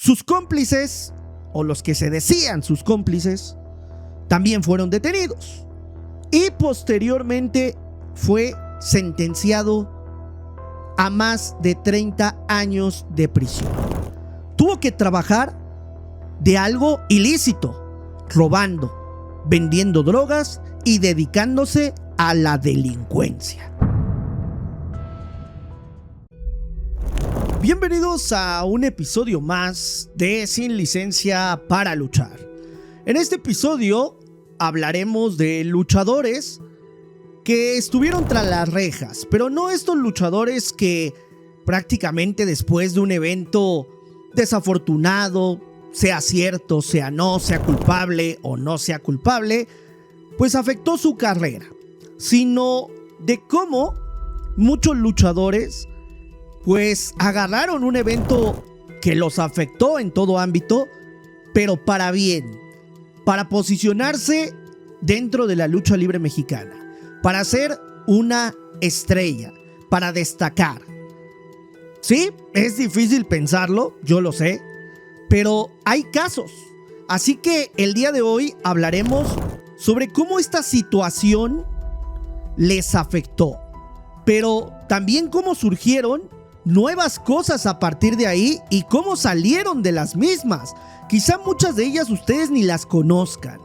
Sus cómplices, o los que se decían sus cómplices, también fueron detenidos y posteriormente fue sentenciado a más de 30 años de prisión. Tuvo que trabajar de algo ilícito, robando, vendiendo drogas y dedicándose a la delincuencia. Bienvenidos a un episodio más de Sin Licencia para Luchar. En este episodio hablaremos de luchadores que estuvieron tras las rejas, pero no estos luchadores que prácticamente después de un evento desafortunado, sea cierto, sea no, sea culpable o no sea culpable, pues afectó su carrera, sino de cómo muchos luchadores pues agarraron un evento que los afectó en todo ámbito, pero para bien, para posicionarse dentro de la lucha libre mexicana, para ser una estrella, para destacar. Sí, es difícil pensarlo, yo lo sé, pero hay casos. Así que el día de hoy hablaremos sobre cómo esta situación les afectó, pero también cómo surgieron nuevas cosas a partir de ahí y cómo salieron de las mismas. Quizá muchas de ellas ustedes ni las conozcan.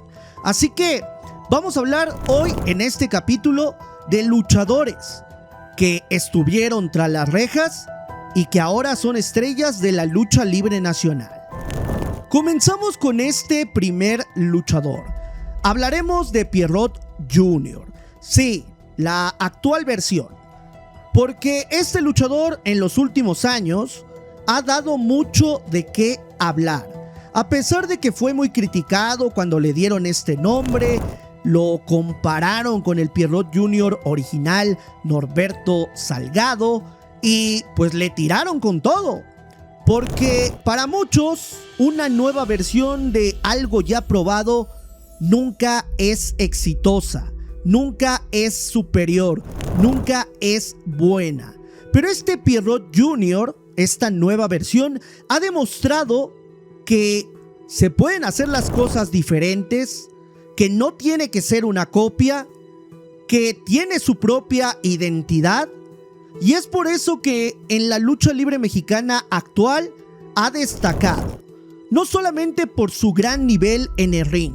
Así que vamos a hablar hoy en este capítulo de luchadores que estuvieron tras las rejas y que ahora son estrellas de la lucha libre nacional. Comenzamos con este primer luchador. Hablaremos de Pierrot Jr. Sí, la actual versión. Porque este luchador en los últimos años ha dado mucho de qué hablar. A pesar de que fue muy criticado cuando le dieron este nombre, lo compararon con el Pierrot Jr. original Norberto Salgado y pues le tiraron con todo. Porque para muchos una nueva versión de algo ya probado nunca es exitosa. Nunca es superior, nunca es buena. Pero este Pierrot Jr., esta nueva versión, ha demostrado que se pueden hacer las cosas diferentes, que no tiene que ser una copia, que tiene su propia identidad. Y es por eso que en la lucha libre mexicana actual ha destacado, no solamente por su gran nivel en el ring,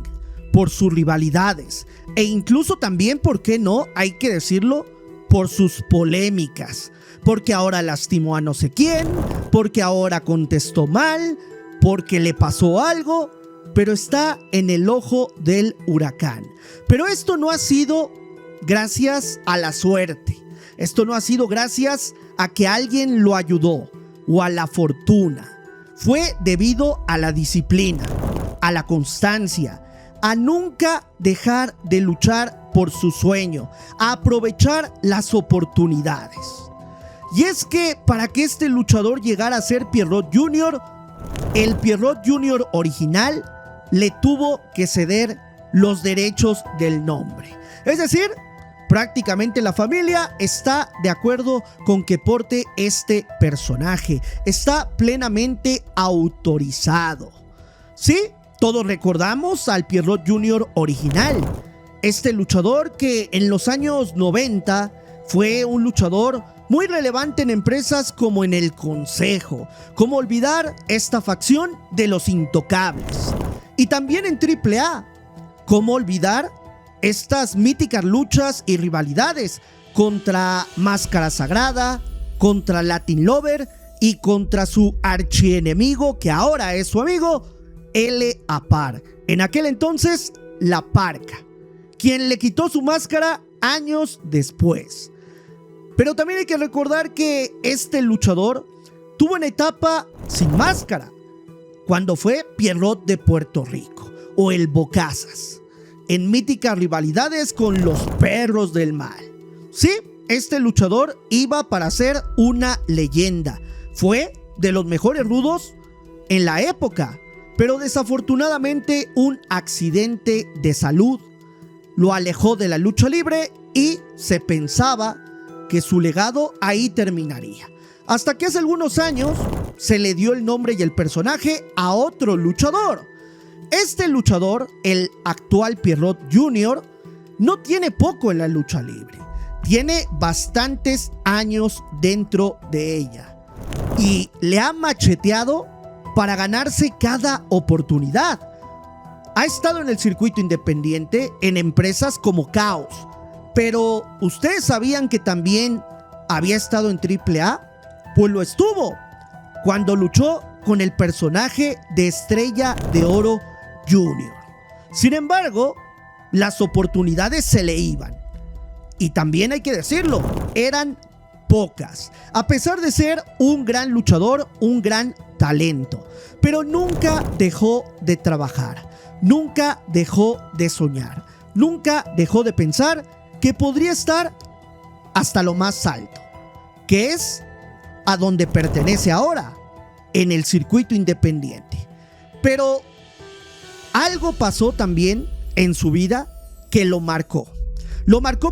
por sus rivalidades e incluso también, ¿por qué no? Hay que decirlo, por sus polémicas, porque ahora lastimó a no sé quién, porque ahora contestó mal, porque le pasó algo, pero está en el ojo del huracán. Pero esto no ha sido gracias a la suerte, esto no ha sido gracias a que alguien lo ayudó o a la fortuna, fue debido a la disciplina, a la constancia, a nunca dejar de luchar por su sueño, a aprovechar las oportunidades. Y es que para que este luchador llegara a ser Pierrot Jr., el Pierrot Jr. original le tuvo que ceder los derechos del nombre. Es decir, prácticamente la familia está de acuerdo con que porte este personaje, está plenamente autorizado. ¿Sí? Todos recordamos al Pierrot Jr. original, este luchador que en los años 90 fue un luchador muy relevante en empresas como en el Consejo. ¿Cómo olvidar esta facción de los Intocables? Y también en AAA. ¿Cómo olvidar estas míticas luchas y rivalidades contra Máscara Sagrada, contra Latin Lover y contra su archienemigo que ahora es su amigo, L.A. Park, en aquel entonces La Parca, quien le quitó su máscara años después. Pero también hay que recordar que este luchador tuvo una etapa sin máscara, cuando fue Pierrot de Puerto Rico o el Bocazas, en míticas rivalidades con los Perros del Mal. Sí, este luchador iba para ser una leyenda, fue de los mejores rudos en la época, pero desafortunadamente un accidente de salud lo alejó de la lucha libre y se pensaba que su legado ahí terminaría. Hasta que hace algunos años se le dio el nombre y el personaje a otro luchador. Este luchador, el actual Pierrot Jr., no tiene poco en la lucha libre. Tiene bastantes años dentro de ella y le ha macheteado para ganarse cada oportunidad. Ha estado en el circuito independiente en empresas como Caos, pero ¿ustedes sabían que también había estado en AAA? Pues lo estuvo cuando luchó con el personaje de Estrella de Oro Jr. Sin embargo, las oportunidades se le iban. Y también hay que decirlo, eran pocas, a pesar de ser un gran luchador, un gran talento. Pero nunca dejó de trabajar, nunca dejó de soñar, nunca dejó de pensar que podría estar hasta lo más alto, que es a donde pertenece ahora, en el circuito independiente. Pero algo pasó también en su vida que lo marcó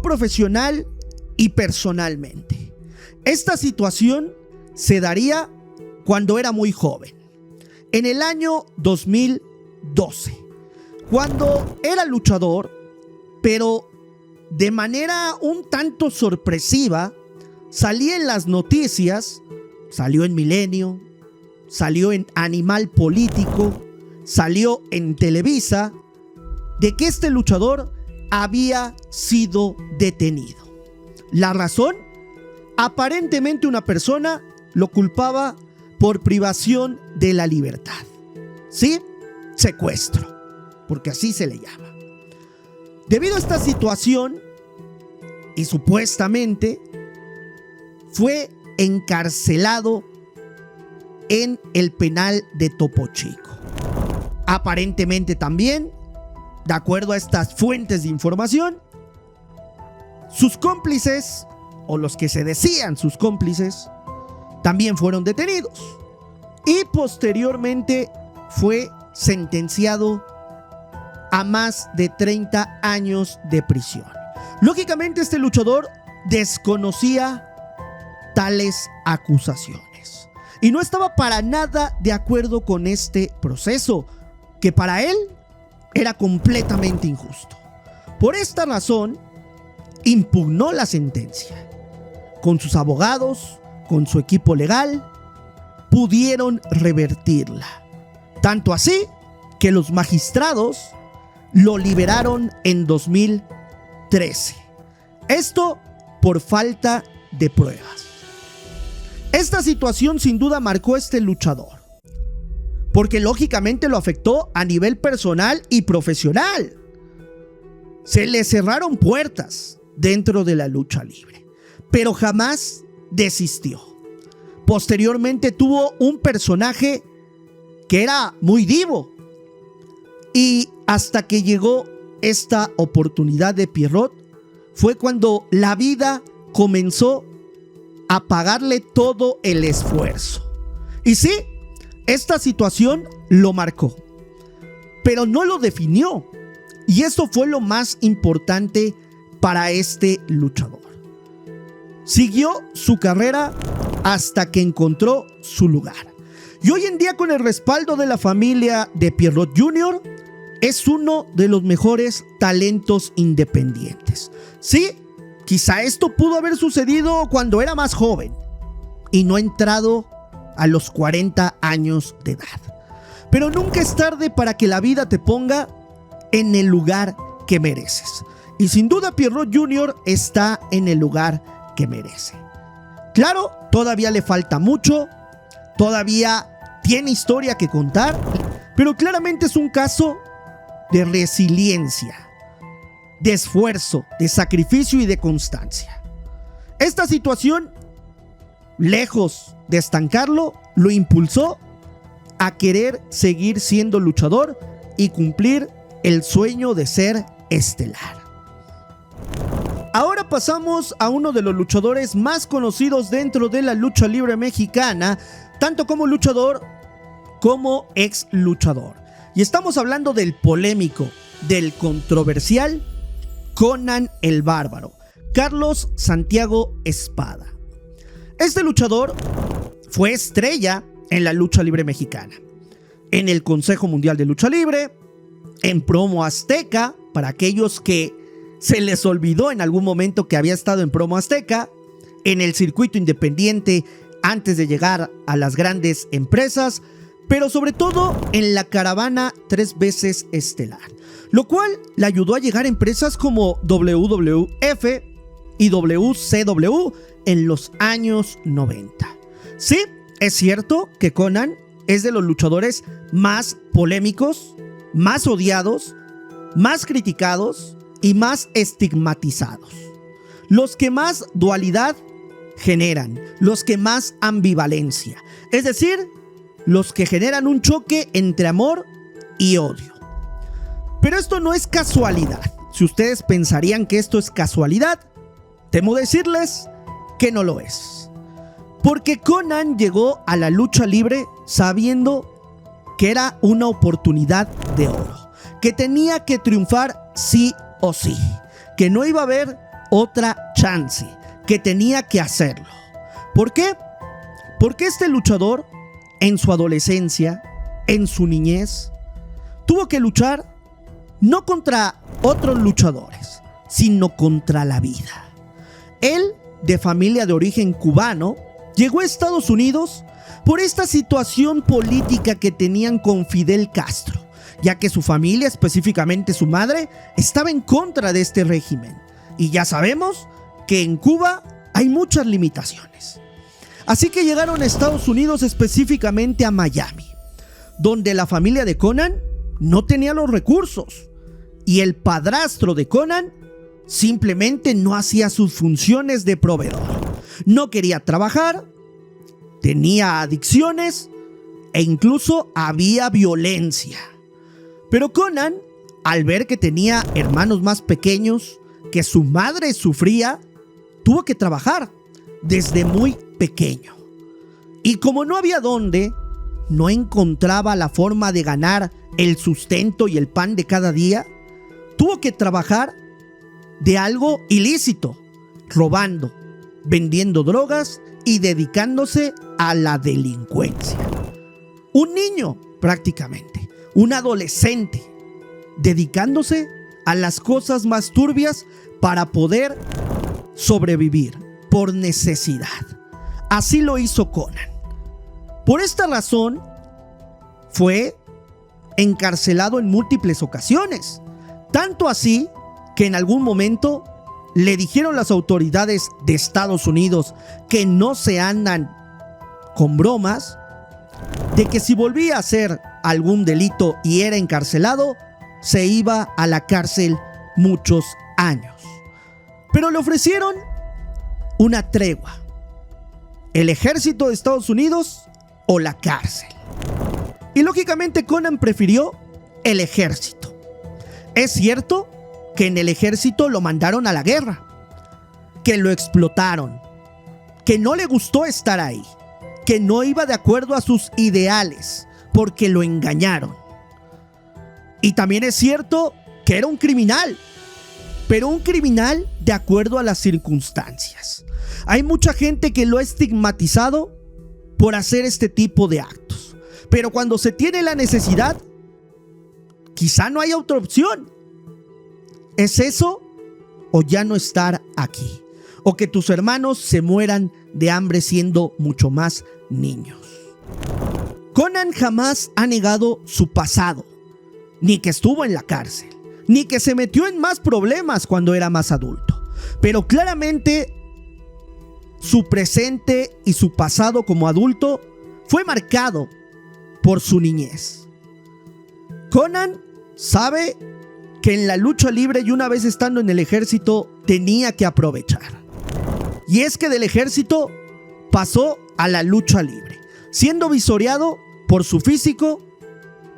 profesional y personalmente. Esta situación se daría cuando era muy joven, en el año 2012, cuando era luchador, pero de manera un tanto sorpresiva, salía en las noticias, salió en Milenio, salió en Animal Político, salió en Televisa, de que este luchador había sido detenido. La razón, aparentemente una persona lo culpaba por privación de la libertad. ¿Sí? Secuestro, porque así se le llama. Debido a esta situación, y supuestamente, fue encarcelado en el penal de Topo Chico. Aparentemente también, de acuerdo a estas fuentes de información, sus cómplices, o los que se decían sus cómplices, también fueron detenidos y posteriormente fue sentenciado a más de 30 años de prisión. Lógicamente, este luchador desconocía tales acusaciones y no estaba para nada de acuerdo con este proceso, que para él era completamente injusto. Por esta razón, impugnó la sentencia. Con sus abogados, con su equipo legal, pudieron revertirla. Tanto así que los magistrados lo liberaron en 2013. Esto por falta de pruebas. Esta situación sin duda marcó a este luchador, porque lógicamente lo afectó a nivel personal y profesional. Se le cerraron puertas dentro de la lucha libre, pero jamás desistió. Posteriormente tuvo un personaje que era muy divo, y hasta que llegó esta oportunidad de Pierrot, fue cuando la vida comenzó a pagarle todo el esfuerzo. Y sí, esta situación lo marcó, pero no lo definió. Y eso fue lo más importante para este luchador. Siguió su carrera hasta que encontró su lugar. Y hoy en día, con el respaldo de la familia de Pierrot Jr., es uno de los mejores talentos independientes. Sí, quizá esto pudo haber sucedido cuando era más joven y no ha entrado a los 40 años de edad. Pero nunca es tarde para que la vida te ponga en el lugar que mereces. Y sin duda Pierrot Jr. está en el lugar que merece. Claro, todavía le falta mucho, todavía tiene historia que contar, pero claramente es un caso de resiliencia, de esfuerzo, de sacrificio y de constancia. Esta situación, lejos de estancarlo, lo impulsó a querer seguir siendo luchador y cumplir el sueño de ser estelar. Ahora pasamos a uno de los luchadores más conocidos dentro de la lucha libre mexicana, tanto como luchador como ex luchador. Y estamos hablando del polémico, del controversial Conan el Bárbaro, Carlos Santiago Espada. Este luchador fue estrella en la lucha libre mexicana, en el Consejo Mundial de Lucha Libre, en Promo Azteca, para aquellos que se les olvidó en algún momento que había estado en Promo Azteca, en el circuito independiente antes de llegar a las grandes empresas, pero sobre todo en la caravana 3 veces estelar, lo cual le ayudó a llegar a empresas como WWF y WCW en los años 90. Sí, es cierto que Konnan es de los luchadores más polémicos, más odiados, más criticados y más estigmatizados. Los que más dualidad generan, los que más ambivalencia, es decir, los que generan un choque entre amor y odio. Pero esto no es casualidad. Si ustedes pensarían que esto es casualidad, temo decirles que no lo es. Porque Konnan llegó a la lucha libre sabiendo que era una oportunidad de oro, que tenía que triunfar sí o sí, que no iba a haber otra chance, que tenía que hacerlo. ¿Por qué? Porque este luchador, en su adolescencia, en su niñez, tuvo que luchar no contra otros luchadores, sino contra la vida. Él, de familia de origen cubano, llegó a Estados Unidos por esta situación política que tenían con Fidel Castro, ya que su familia, específicamente su madre, estaba en contra de este régimen. Y ya sabemos que en Cuba hay muchas limitaciones. Así que llegaron a Estados Unidos, específicamente a Miami, donde la familia de Konnan no tenía los recursos y el padrastro de Konnan simplemente no hacía sus funciones de proveedor. No quería trabajar, tenía adicciones e incluso había violencia. Pero Konnan, al ver que tenía hermanos más pequeños, que su madre sufría, tuvo que trabajar desde muy pequeño. Y como no había dónde, no encontraba la forma de ganar el sustento y el pan de cada día, tuvo que trabajar de algo ilícito, robando, vendiendo drogas y dedicándose a la delincuencia. Un niño, prácticamente, un adolescente, dedicándose a las cosas más turbias para poder sobrevivir por necesidad. Así lo hizo Konnan. Por esta razón, fue encarcelado en múltiples ocasiones. Tanto así que en algún momento le dijeron las autoridades de Estados Unidos que no se andan con bromas, de que si volvía a hacer algún delito y era encarcelado, se iba a la cárcel muchos años. Pero le ofrecieron una tregua: el ejército de Estados Unidos o la cárcel. Y lógicamente Konnan prefirió el ejército. Es cierto que en el ejército lo mandaron a la guerra, que lo explotaron, que no le gustó estar ahí, que no iba de acuerdo a sus ideales, porque lo engañaron. Y también es cierto que era un criminal, pero un criminal de acuerdo a las circunstancias. Hay mucha gente que lo ha estigmatizado por hacer este tipo de actos, pero cuando se tiene la necesidad, quizá no haya otra opción. ¿Es eso o ya no estar aquí? O que tus hermanos se mueran de hambre siendo mucho más niños. Konnan jamás ha negado su pasado, ni que estuvo en la cárcel, ni que se metió en más problemas cuando era más adulto. Pero claramente su presente y su pasado como adulto fue marcado por su niñez. Konnan sabe que en la lucha libre, y una vez estando en el ejército, tenía que aprovechar. Y es que del ejército pasó a la lucha libre, siendo visoreado por su físico,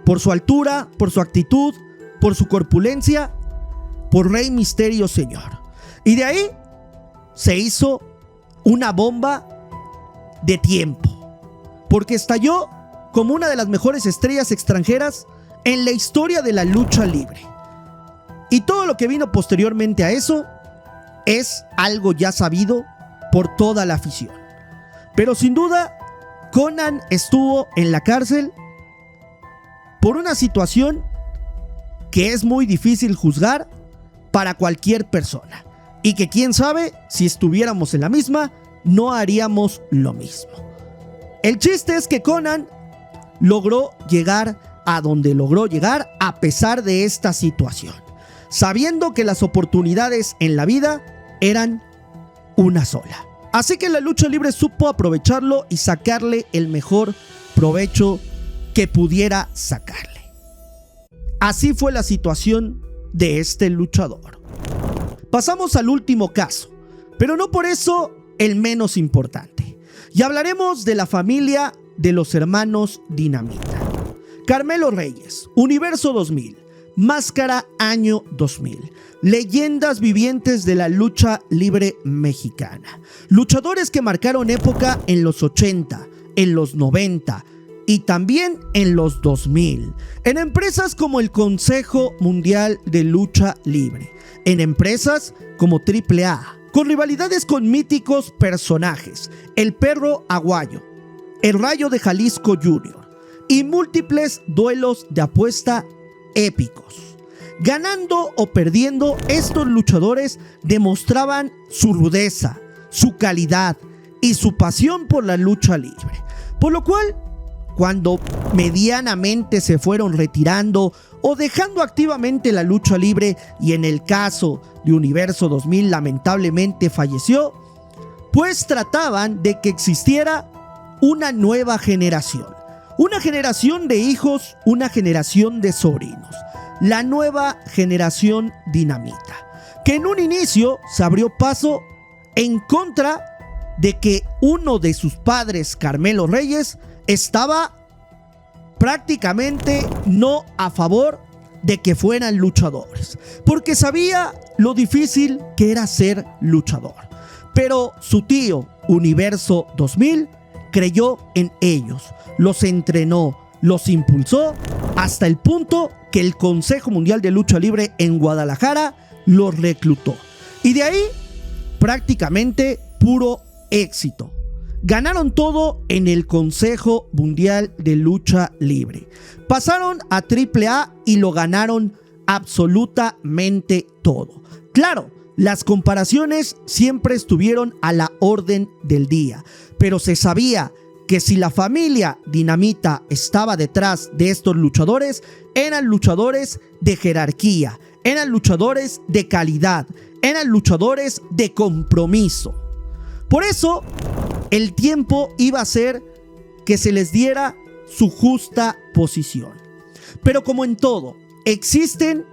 por su altura, por su actitud, por su corpulencia, por Rey Misterio Señor. Y de ahí se hizo una bomba de tiempo, porque estalló como una de las mejores estrellas extranjeras en la historia de la lucha libre. Y todo lo que vino posteriormente a eso es algo ya sabido por toda la afición. Pero sin duda, Conan estuvo en la cárcel por una situación que es muy difícil juzgar para cualquier persona, y que quién sabe si estuviéramos en la misma no haríamos lo mismo. El chiste es que Conan logró llegar a donde logró llegar a pesar de esta situación, sabiendo que las oportunidades en la vida eran una sola. Así que la lucha libre supo aprovecharlo y sacarle el mejor provecho que pudiera sacarle. Así fue la situación de este luchador. Pasamos al último caso, pero no por eso el menos importante. Y hablaremos de la familia de los hermanos Dinamita. Carmelo Reyes, Universo 2000, Máscara año 2000. Leyendas vivientes de la lucha libre mexicana. Luchadores que marcaron época en los 80, en los 90 y también en los 2000. En empresas como el Consejo Mundial de Lucha Libre. En empresas como AAA. Con rivalidades con míticos personajes. El Perro Aguayo, el Rayo de Jalisco Jr. y múltiples duelos de apuesta épicos. Ganando o perdiendo, estos luchadores demostraban su rudeza, su calidad y su pasión por la lucha libre. Por lo cual, cuando medianamente se fueron retirando o dejando activamente la lucha libre, y en el caso de Universo 2000 lamentablemente falleció, pues trataban de que existiera una nueva generación. Una generación de hijos, una generación de sobrinos. La nueva generación Dinamita, que en un inicio se abrió paso en contra de que uno de sus padres, Carmelo Reyes, estaba prácticamente no a favor de que fueran luchadores, porque sabía lo difícil que era ser luchador. Pero su tío, Universo 2000, creyó en ellos, los entrenó, los impulsó hasta el punto que el Consejo Mundial de Lucha Libre en Guadalajara los reclutó. Y de ahí prácticamente puro éxito. Ganaron todo en el Consejo Mundial de Lucha Libre. Pasaron a AAA y lo ganaron absolutamente todo. Claro, las comparaciones siempre estuvieron a la orden del día, pero se sabía que si la familia Dinamita estaba detrás de estos luchadores, eran luchadores de jerarquía, eran luchadores de calidad, eran luchadores de compromiso. Por eso, el tiempo iba a hacer que se les diera su justa posición. Pero como en todo, existen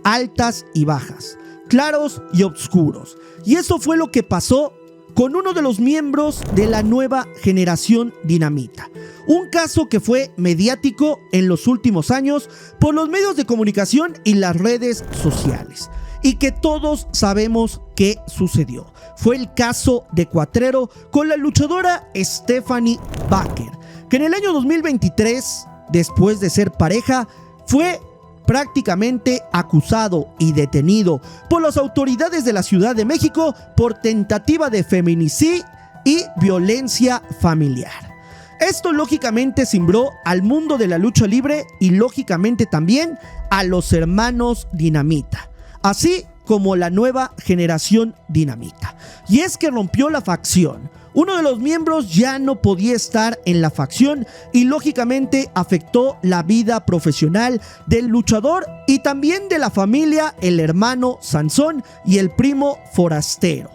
altas y bajas, claros y oscuros. Y eso fue lo que pasó con uno de los miembros de la nueva generación Dinamita. Un caso que fue mediático en los últimos años por los medios de comunicación y las redes sociales, y que todos sabemos qué sucedió. Fue el caso de Cuatrero con la luchadora Stephanie Baker, que en el año 2023, después de ser pareja, fue prácticamente acusado y detenido por las autoridades de la Ciudad de México por tentativa de feminicidio y violencia familiar. Esto lógicamente cimbró al mundo de la lucha libre y lógicamente también a los hermanos Dinamita, así como la nueva generación Dinamita. Y es que rompió la facción. Uno de los miembros ya no podía estar en la facción y lógicamente afectó la vida profesional del luchador y también de la familia, el hermano Sansón y el primo Forastero.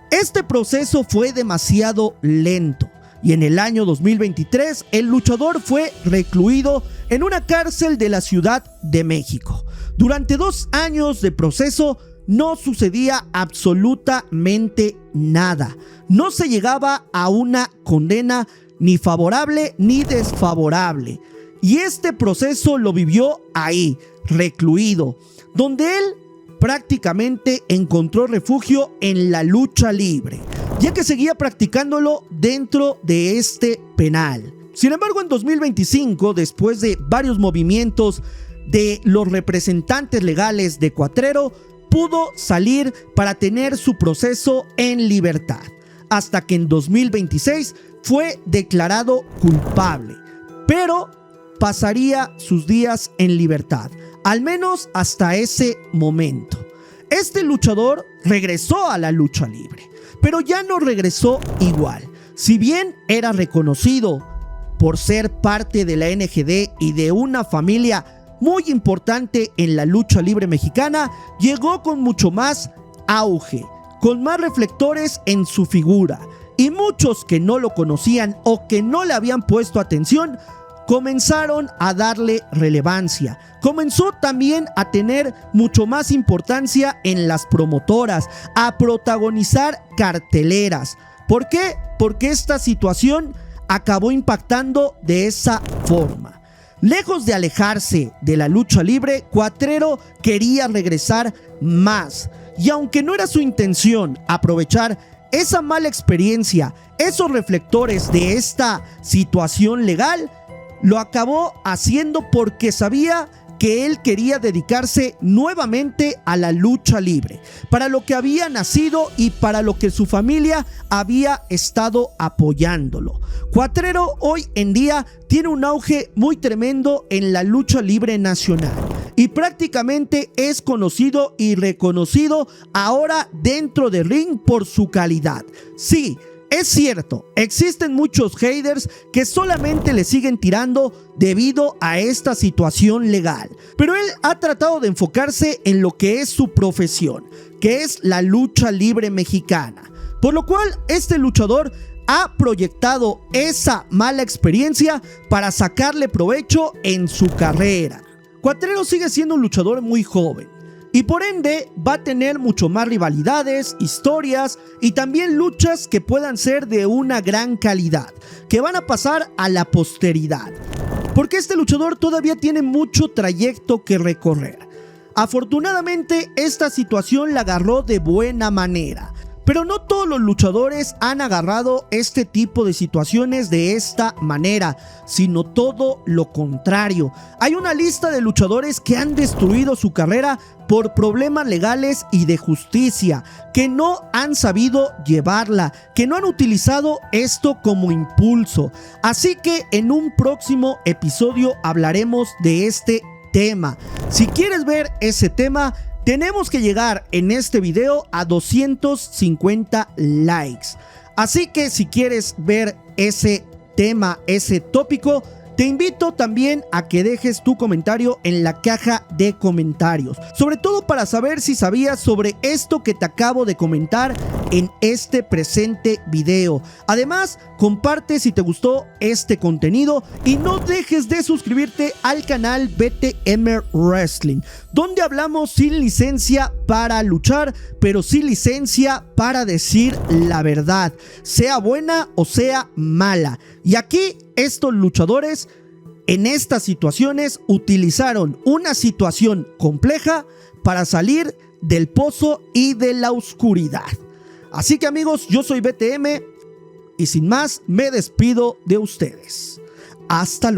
Este proceso fue demasiado lento y en el año 2023 el luchador fue recluido en una cárcel de la Ciudad de México. Durante 2 años de proceso no sucedía absolutamente nada. No se llegaba a una condena ni favorable ni desfavorable. Y este proceso lo vivió ahí, recluido, donde él prácticamente encontró refugio en la lucha libre, ya que seguía practicándolo dentro de este penal. Sin embargo, en 2025, después de varios movimientos de los representantes legales de Cuatrero, pudo salir para tener su proceso en libertad, hasta que en 2026 fue declarado culpable, pero pasaría sus días en libertad, al menos hasta ese momento. Este luchador regresó a la lucha libre, pero ya no regresó igual. Si bien era reconocido por ser parte de la NGD y de una familia muy importante en la lucha libre mexicana, llegó con mucho más auge, con más reflectores en su figura, y muchos que no lo conocían o que no le habían puesto atención comenzaron a darle relevancia. Comenzó también a tener mucho más importancia en las promotoras, a protagonizar carteleras. ¿Por qué? Porque esta situación acabó impactando de esa forma. Lejos de alejarse de la lucha libre, Cuatrero quería regresar más. Y aunque no era su intención aprovechar esa mala experiencia, esos reflectores de esta situación legal, lo acabó haciendo porque sabía que él quería dedicarse nuevamente a la lucha libre, para lo que había nacido y para lo que su familia había estado apoyándolo. Cuatrero hoy en día tiene un auge muy tremendo en la lucha libre nacional y prácticamente es conocido y reconocido ahora dentro del ring por su calidad. Sí, es cierto, existen muchos haters que solamente le siguen tirando debido a esta situación legal, pero él ha tratado de enfocarse en lo que es su profesión, que es la lucha libre mexicana, por lo cual este luchador ha proyectado esa mala experiencia para sacarle provecho en su carrera. Cuatrero sigue siendo un luchador muy joven y por ende va a tener mucho más rivalidades, historias y también luchas que puedan ser de una gran calidad, que van a pasar a la posteridad, porque este luchador todavía tiene mucho trayecto que recorrer. Afortunadamente esta situación la agarró de buena manera, pero no todos los luchadores han agarrado este tipo de situaciones de esta manera, sino todo lo contrario. Hay una lista de luchadores que han destruido su carrera por problemas legales y de justicia, que no han sabido llevarla, que no han utilizado esto como impulso. Así que en un próximo episodio hablaremos de este tema. Si quieres ver ese tema, tenemos que llegar en este video a 250 likes. Así que si quieres ver ese tema, ese tópico, te invito también a que dejes tu comentario en la caja de comentarios, sobre todo para saber si sabías sobre esto que te acabo de comentar en este presente video. Además, comparte si te gustó este contenido y no dejes de suscribirte al canal BTM Wrestling, donde hablamos sin licencia para luchar, pero sin licencia para decir la verdad, sea buena o sea mala. Y aquí estos luchadores en estas situaciones utilizaron una situación compleja para salir del pozo y de la oscuridad. Así que amigos, yo soy BTM y sin más me despido de ustedes. Hasta luego.